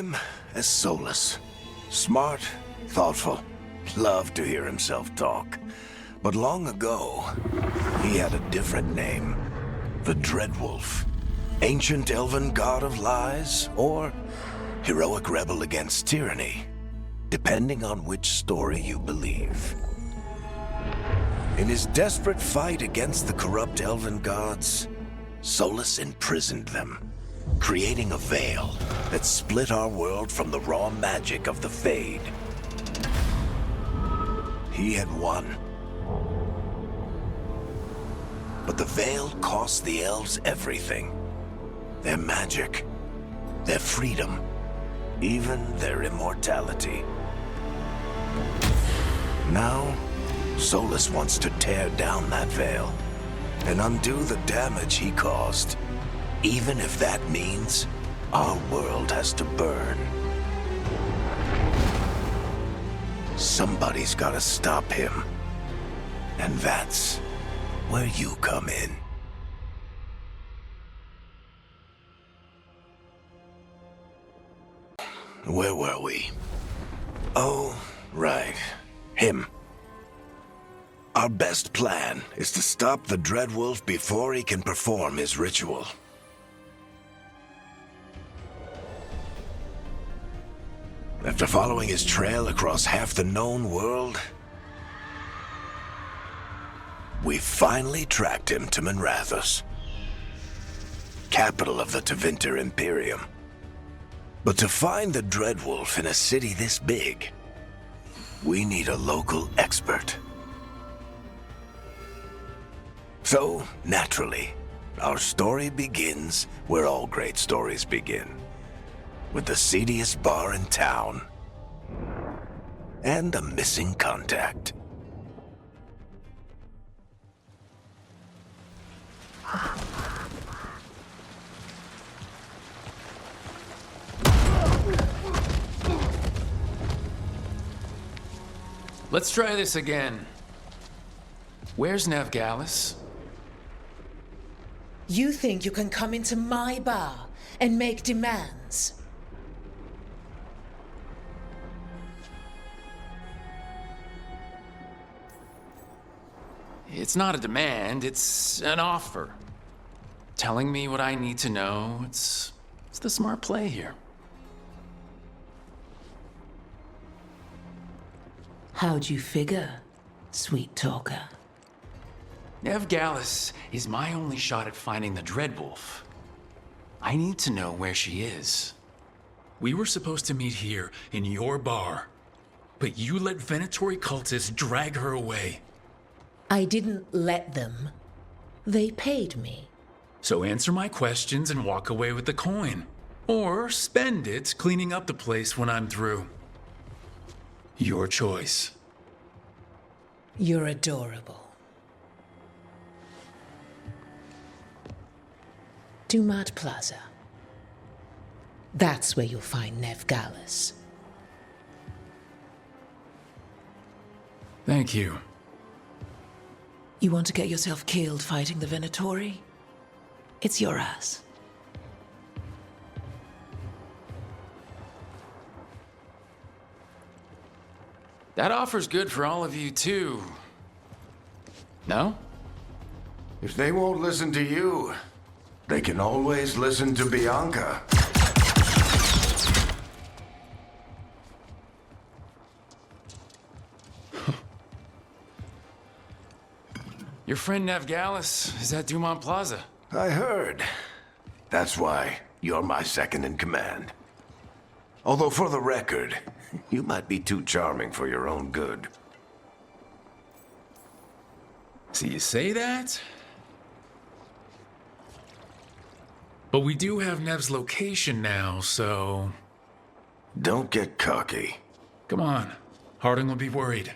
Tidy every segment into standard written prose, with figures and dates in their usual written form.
him as Solus. Smart, thoughtful, loved to hear himself talk. But long ago, he had a different name. The Dreadwolf. Ancient elven god of lies, or heroic rebel against tyranny, depending on which story you believe. In his desperate fight against the corrupt elven gods, Solus imprisoned them, creating a veil that split our world from the raw magic of the Fade. He had won. But the veil cost the elves everything. Their magic, their freedom, even their immortality. Now, Solus wants to tear down that veil and undo the damage he caused, even if that means our world has to burn. Somebody's gotta stop him, and that's where you come in. Where were we? Oh, right. Him. Our best plan is to stop the Dreadwolf before he can perform his ritual. After following his trail across half the known world, we finally tracked him to Minrathous, capital of the Tevinter Imperium. But to find the Dreadwolf in a city this big, we need a local expert. So, naturally, our story begins where all great stories begin, with the seediest bar in town and a missing contact. Let's try this again. Where's Nevgalis? You think you can come into my bar and make demands? It's not a demand, it's an offer. Telling me what I need to know, it's the smart play here. How'd you figure, sweet talker? Nevgalis is my only shot at finding the Dreadwolf. I need to know where she is. We were supposed to meet here, in your bar. But you let Venatori cultists drag her away. I didn't let them. They paid me. So answer my questions and walk away with the coin. Or spend it cleaning up the place when I'm through. Your choice. You're adorable. Dumat Plaza. That's where you'll find Nevgalis. Thank you. You want to get yourself killed fighting the Venatori? It's your ass. That offer's good for all of you, too. No? If they won't listen to you, they can always listen to Bianca. Your friend Nevgalis is at Dumont Plaza. I heard. That's why you're my second in command. Although for the record, you might be too charming for your own good. So you say that? But we do have Nev's location now, so... Don't get cocky. Come on. Harding will be worried.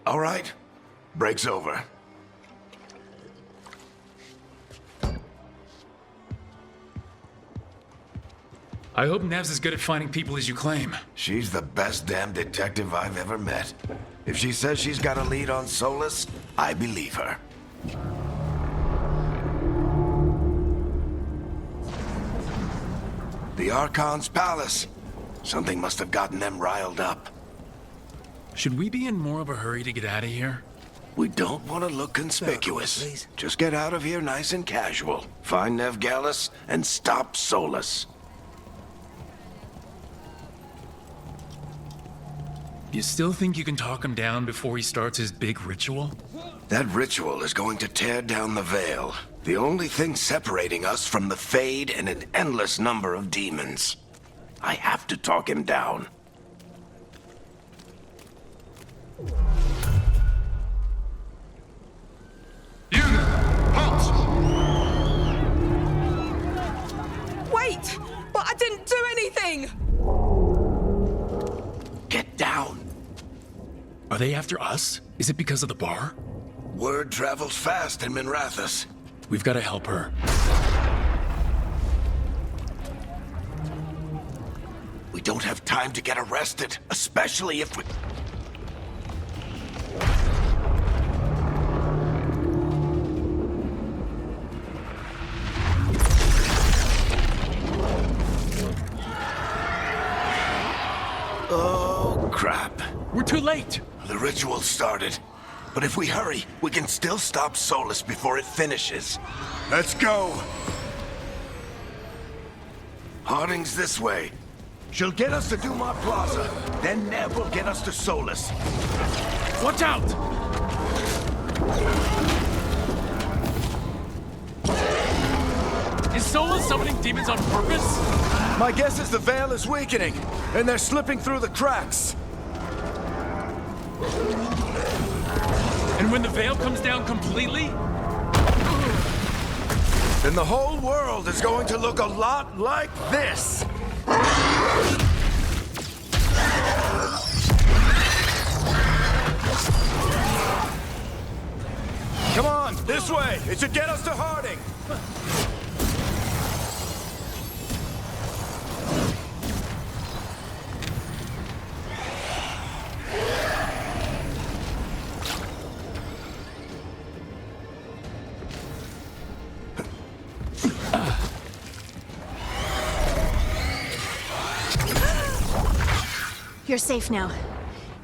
All right. Break's over. I hope Nev's as good at finding people as you claim. She's the best damn detective I've ever met. If she says she's got a lead on Solus, I believe her. The Archon's palace. Something must have gotten them riled up. Should we be in more of a hurry to get out of here? We don't want to look conspicuous. Please. Just get out of here nice and casual. Find Nev Gallus and stop Solus. You still think you can talk him down before he starts his big ritual? That ritual is going to tear down the veil. The only thing separating us from the Fade and an endless number of demons. I have to talk him down. Wait! But I didn't do anything! Get down. Are they after us? Is it because of the bar? Word travels fast in Minrathous. We've got to help her. We don't have time to get arrested, especially if we... Oh, crap. We're too late! The ritual started. But if we hurry, we can still stop Solus before it finishes. Let's go! Harding's this way. She'll get us to Dumont Plaza. Then Nev will get us to Solus. Watch out! Is Solus summoning demons on purpose? My guess is the veil is weakening, and they're slipping through the cracks. And when the veil comes down completely? Then the whole world is going to look a lot like this. Come on, this way. It should get us to Harding. You're safe now.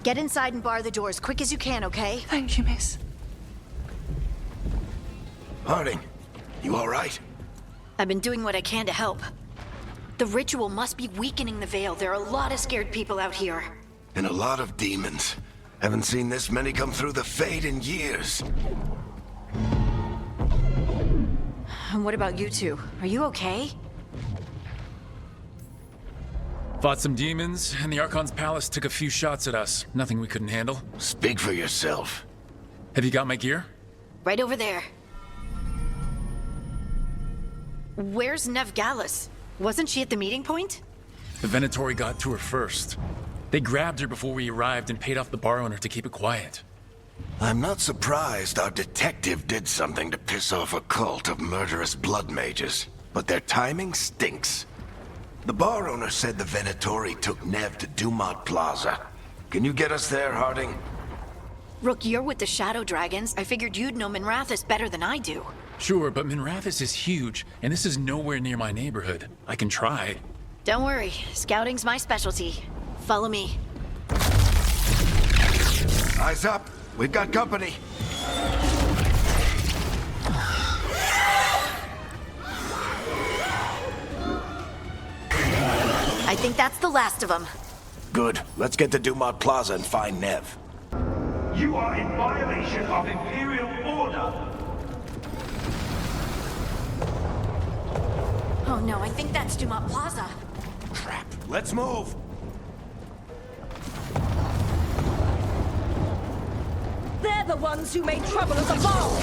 Get inside and bar the doors quick as you can, okay? Thank you, miss. Harding, you all right? I've been doing what I can to help. The ritual must be weakening the veil. There are a lot of scared people out here. And a lot of demons. Haven't seen this many come through the Fade in years. And what about you two? Are you okay? Fought some demons, and the Archon's palace took a few shots at us. Nothing we couldn't handle. Speak for yourself. Have you got my gear? Right over there. Where's Nev Gallus? Wasn't she at the meeting point? The Venatori got to her first. They grabbed her before we arrived and paid off the bar owner to keep it quiet. I'm not surprised our detective did something to piss off a cult of murderous blood mages, but their timing stinks. The bar owner said the Venatori took Nev to Dumont Plaza. Can you get us there, Harding? Rook, you're with the Shadow Dragons. I figured you'd know Minrathous better than I do. Sure, but Minrathous is huge, and this is nowhere near my neighborhood. I can try. Don't worry, scouting's my specialty. Follow me. Eyes up. We've got company. I think that's the last of them. Good. Let's get to Dumont Plaza and find Nev. You are in violation of Imperial order. Oh no, I think that's Dumont Plaza. Crap. Let's move. They're the ones who made trouble at the ball!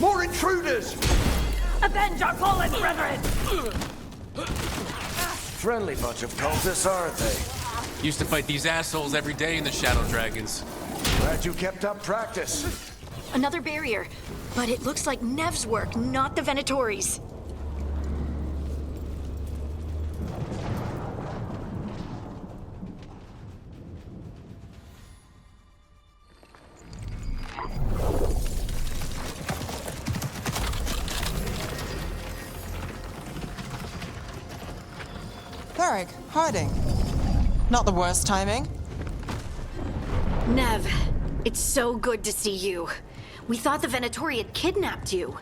More intruders! Avenge our fallen brethren! Friendly bunch of cultists, aren't they? Used to fight these assholes every day in the Shadow Dragons. Glad you kept up practice. Another barrier. But it looks like Nev's work, not the Venatori's. Varric, Harding. Not the worst timing. Nev, it's so good to see you. We thought the Venatori had kidnapped you.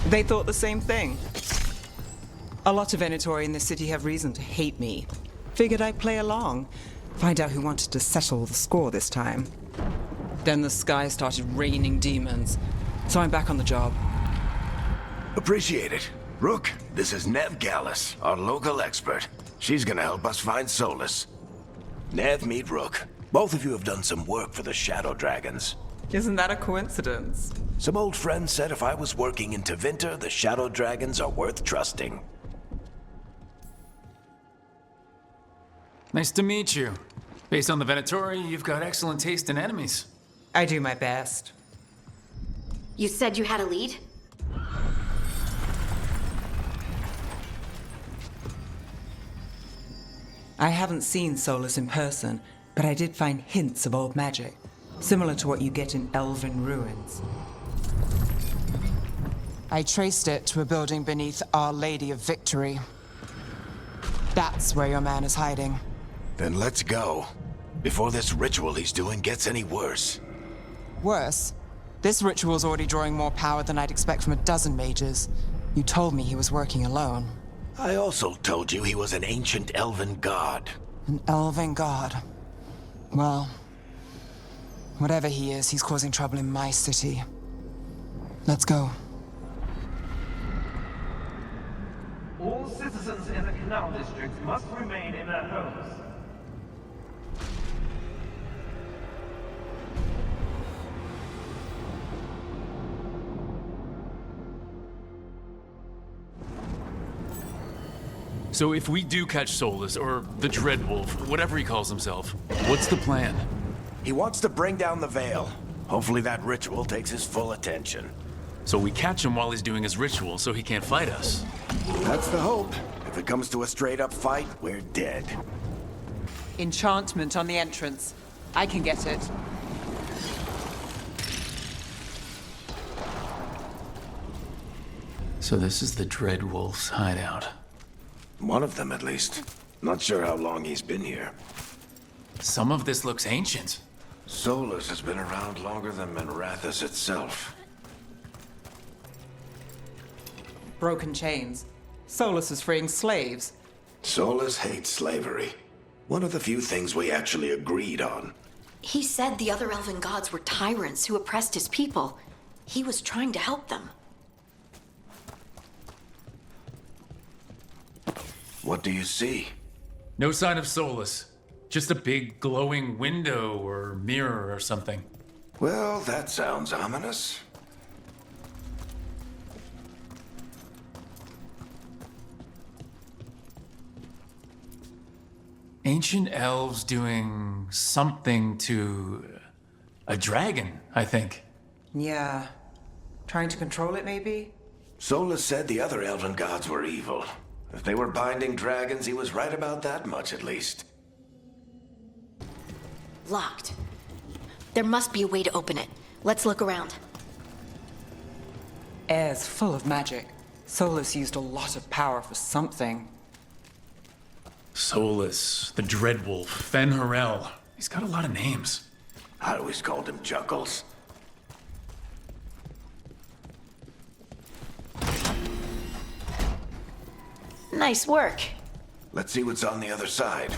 They thought the same thing. A lot of Venatori in this city have reason to hate me. Figured I'd play along, find out who wanted to settle the score this time. Then the sky started raining demons, so I'm back on the job. Appreciate it. Rook, this is Nev Gallus, our local expert. She's gonna help us find Solus. Nev, meet Rook. Both of you have done some work for the Shadow Dragons. Isn't that a coincidence? Some old friends said if I was working in Tevinter, the Shadow Dragons are worth trusting. Nice to meet you. Based on the Venatori, you've got excellent taste in enemies. I do my best. You said you had a lead? I haven't seen Solus in person, but I did find hints of old magic, similar to what you get in elven ruins. I traced it to a building beneath Our Lady of Victory. That's where your man is hiding. Then let's go. Before this ritual he's doing gets any worse. Worse, this ritual's already drawing more power than I'd expect from a dozen mages. You told me he was working alone. I also told you he was an ancient elven god. An elven god. Well, whatever he is, he's causing trouble in my city. Let's go. All citizens in the Canal District must remain in their homes. So if we do catch Solus, or the Dreadwolf, whatever he calls himself, what's the plan? He wants to bring down the Veil. Hopefully that ritual takes his full attention. So we catch him while he's doing his ritual so he can't fight us. That's the hope. If it comes to a straight-up fight, we're dead. Enchantment on the entrance. I can get it. So this is the Dreadwolf's hideout. One of them, at least. Not sure how long he's been here. Some of this looks ancient. Solus has been around longer than Minrathous itself. Broken chains. Solus is freeing slaves. Solus hates slavery. One of the few things we actually agreed on. He said the other elven gods were tyrants who oppressed his people. He was trying to help them. What do you see? No sign of Solus. Just a big glowing window or mirror or something. Well, that sounds ominous. Ancient elves doing something to a dragon, I think. Yeah. Trying to control it, maybe? Solus said the other elven gods were evil. If they were binding dragons, he was right about that much, at least. Locked. There must be a way to open it. Let's look around. Air's full of magic. Solus used a lot of power for something. Solus, the Dreadwolf, Fen'Harel. He's got a lot of names. I always called him Chuckles. Nice work. Let's see what's on the other side.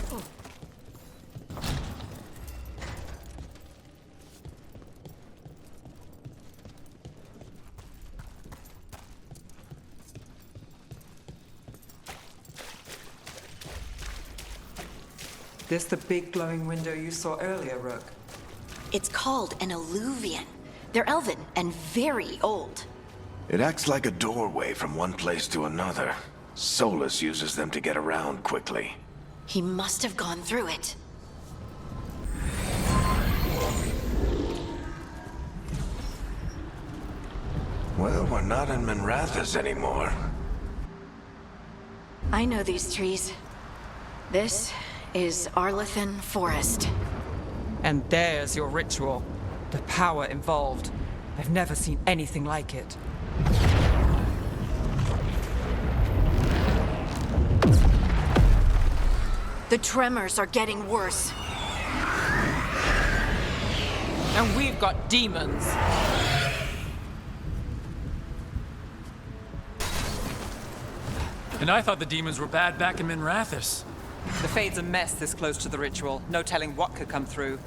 This the big glowing window you saw earlier, Rook? It's called an alluvian. They're elven and very old. It acts like a doorway from one place to another. Solus uses them to get around quickly. He must have gone through it. Well, we're not in Minrathous anymore. I know these trees. This is Arlathan Forest. And there's your ritual. The power involved. I've never seen anything like it. The tremors are getting worse. And we've got demons. And I thought the demons were bad back in Minrathous. The Fade's a mess this close to the ritual. No telling what could come through.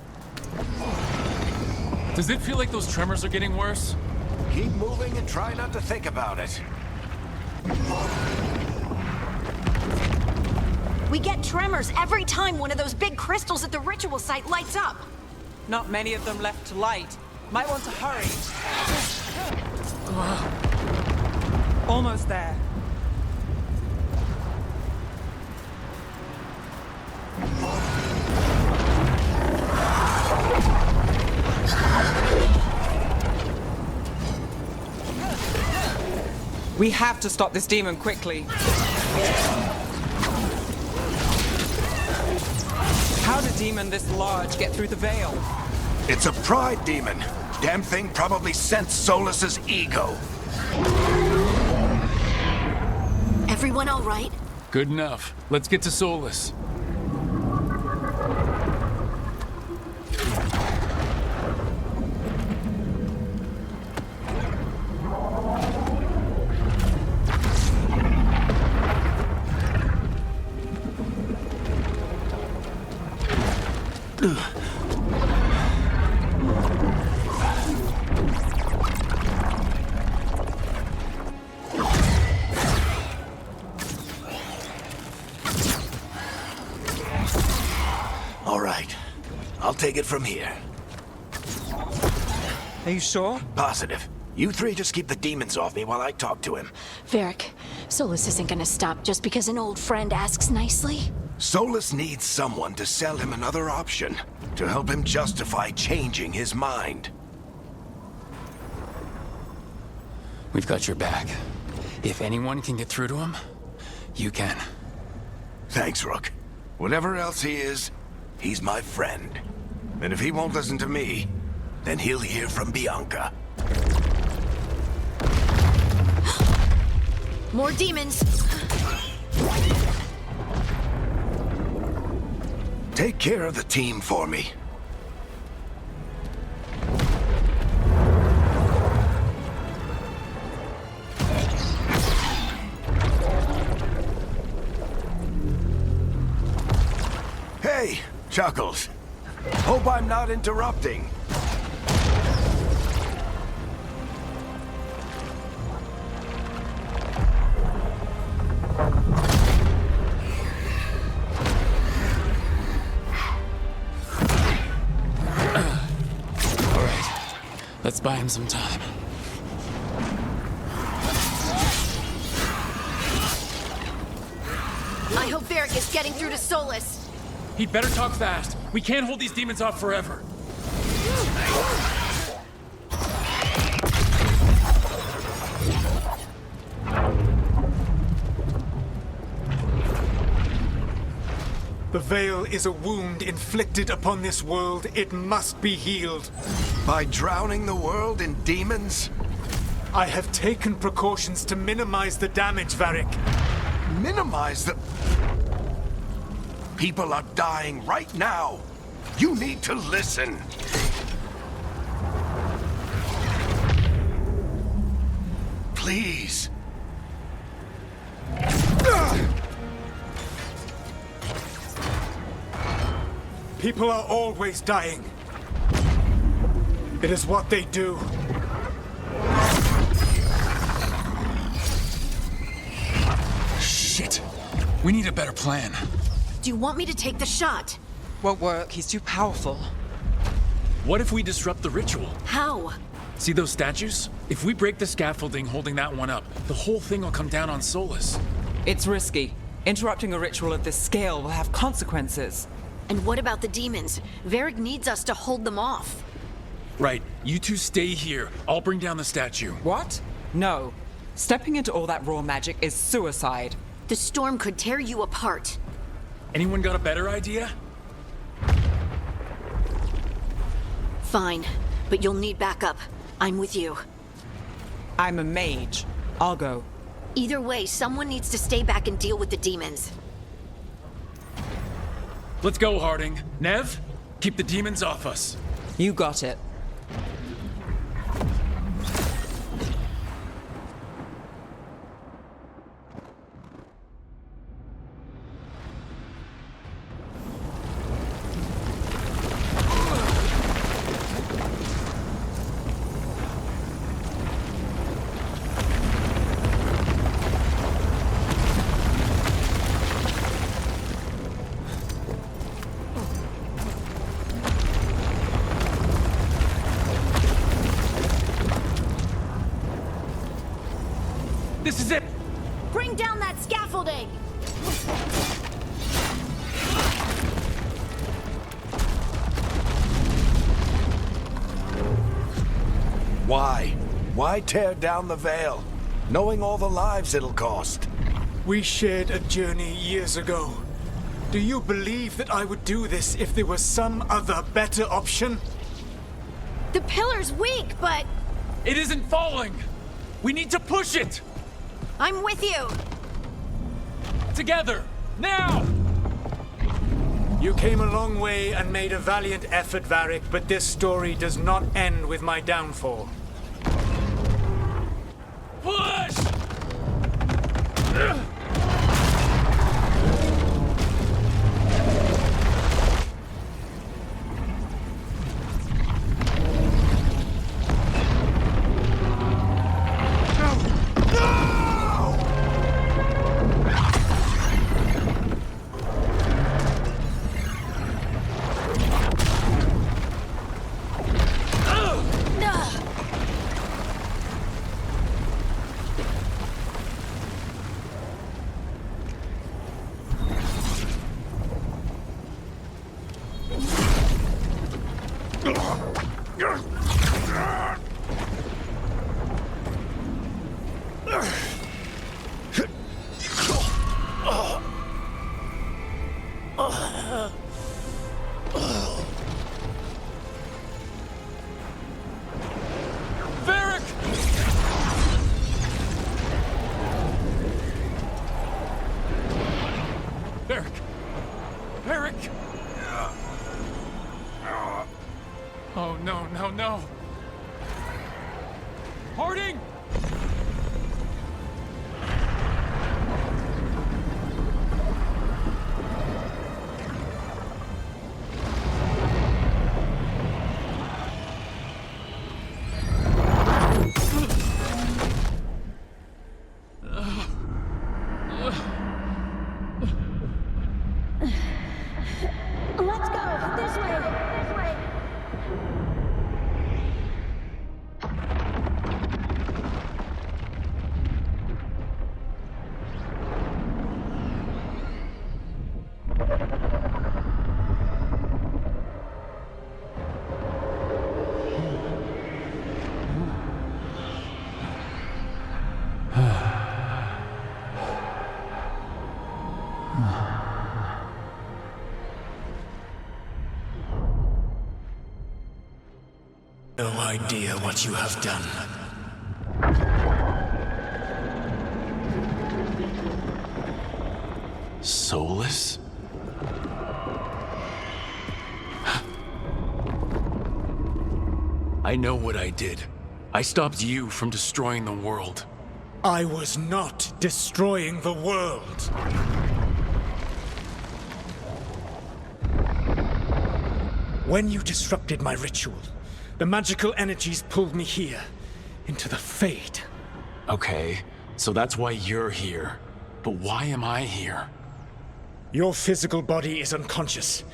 Does it feel like those tremors are getting worse? Keep moving and try not to think about it. We get tremors every time one of those big crystals at the ritual site lights up. Not many of them left to light. Might want to hurry. Almost there. We have to stop this demon quickly. How'd a demon this large get through the veil? It's a pride demon. Damn thing probably sensed Solus's ego. Everyone all right? Good enough. Let's get to Solus. All right. I'll take it from here. Are you sure? Positive. You three just keep the demons off me while I talk to him. Varric, Solus isn't gonna stop just because an old friend asks nicely. Solus needs someone to sell him another option, to help him justify changing his mind. We've got your back. If anyone can get through to him, you can. Thanks, Rook. Whatever else he is, he's my friend. And if he won't listen to me, then he'll hear from Bianca. More demons! Take care of the team for me. Hey, Chuckles. Hope I'm not interrupting. Let's buy him some time. I hope Varric is getting through to Solus. He'd better talk fast. We can't hold these demons off forever. The Veil is a wound inflicted upon this world. It must be healed. By drowning the world in demons? I have taken precautions to minimize the damage, Varric. Minimize the... People are dying right now. You need to listen. Please. People are always dying. It is what they do. Shit. We need a better plan. Do you want me to take the shot? Won't work. He's too powerful. What if we disrupt the ritual? How? See those statues? If we break the scaffolding holding that one up, the whole thing will come down on Solus. It's risky. Interrupting a ritual of this scale will have consequences. And what about the demons? Varric needs us to hold them off. Right. You two stay here. I'll bring down the statue. What? No. Stepping into all that raw magic is suicide. The storm could tear you apart. Anyone got a better idea? Fine, but you'll need backup. I'm with you. I'm a mage. I'll go. Either way, someone needs to stay back and deal with the demons. Let's go, Harding. Nev, keep the demons off us. You got it. This is it! Bring down that scaffolding! Why? Why tear down the Veil, knowing all the lives it'll cost? We shared a journey years ago. Do you believe that I would do this if there was some other better option? The pillar's weak, but It isn't falling! We need to push it! I'm with you! Together! Now! You came a long way and made a valiant effort, Varric, but this story does not end with my downfall. Push! Varric! Varric! Varric! Oh, no, no, no! Harding! Let's go! This way! This way! No idea what you have done. Soulless? I know what I did. I stopped you from destroying the world. I was not destroying the world. When you disrupted my ritual, the magical energies pulled me here, into the Fade. Okay, so that's why you're here. But why am I here? Your physical body is unconscious,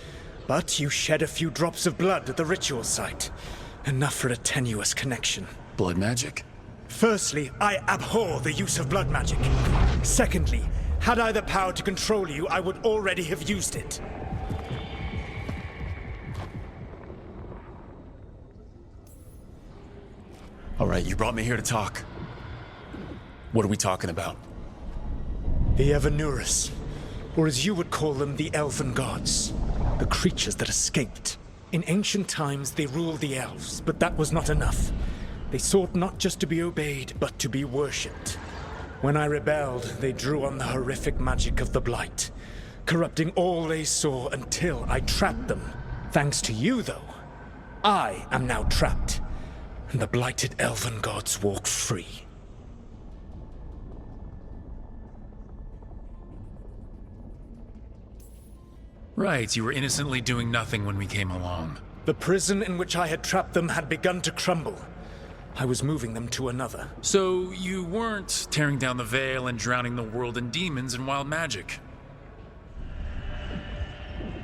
but you shed a few drops of blood at the ritual site. Enough for a tenuous connection. Blood magic? Firstly, I abhor the use of blood magic. Secondly, had I the power to control you, I would already have used it. All right, you brought me here to talk. What are we talking about? The Evanurus, or as you would call them, the Elven Gods. The creatures that escaped. In ancient times, they ruled the elves, but that was not enough. They sought not just to be obeyed, but to be worshipped. When I rebelled, they drew on the horrific magic of the Blight, corrupting all they saw until I trapped them. Thanks to you, though, I am now trapped, and the blighted elven gods walk free. Right, you were innocently doing nothing when we came along. The prison in which I had trapped them had begun to crumble. I was moving them to another. So you weren't tearing down the Veil and drowning the world in demons and wild magic.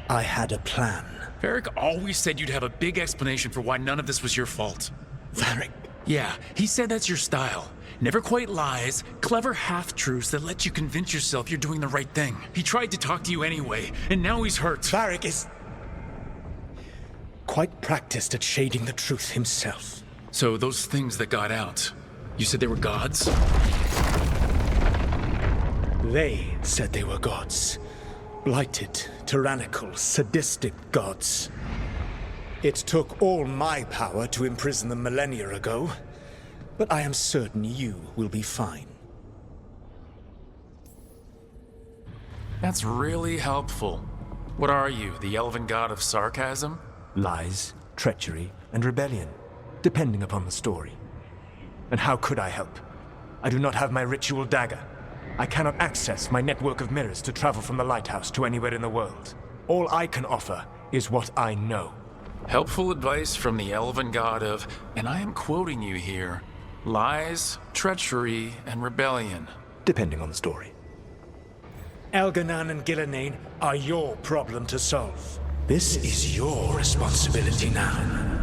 I had a plan. Varric always said you'd have a big explanation for why none of this was your fault. Varric? Yeah, he said that's your style. Never quite lies, clever half-truths that let you convince yourself you're doing the right thing. He tried to talk to you anyway, and now he's hurt. Varric is quite practiced at shading the truth himself. So those things that got out, you said they were gods? They said they were gods. Blighted, tyrannical, sadistic gods. It took all my power to imprison them millennia ago, but I am certain you will be fine. That's really helpful. What are you, the elven god of sarcasm? Lies, treachery, and rebellion, depending upon the story. And how could I help? I do not have my ritual dagger. I cannot access my network of mirrors to travel from the lighthouse to anywhere in the world. All I can offer is what I know. Helpful advice from the elven god of, and I am quoting you here, lies, treachery, and rebellion. Depending on the story. Elganan and Gillenane are your problem to solve. This is your responsibility now.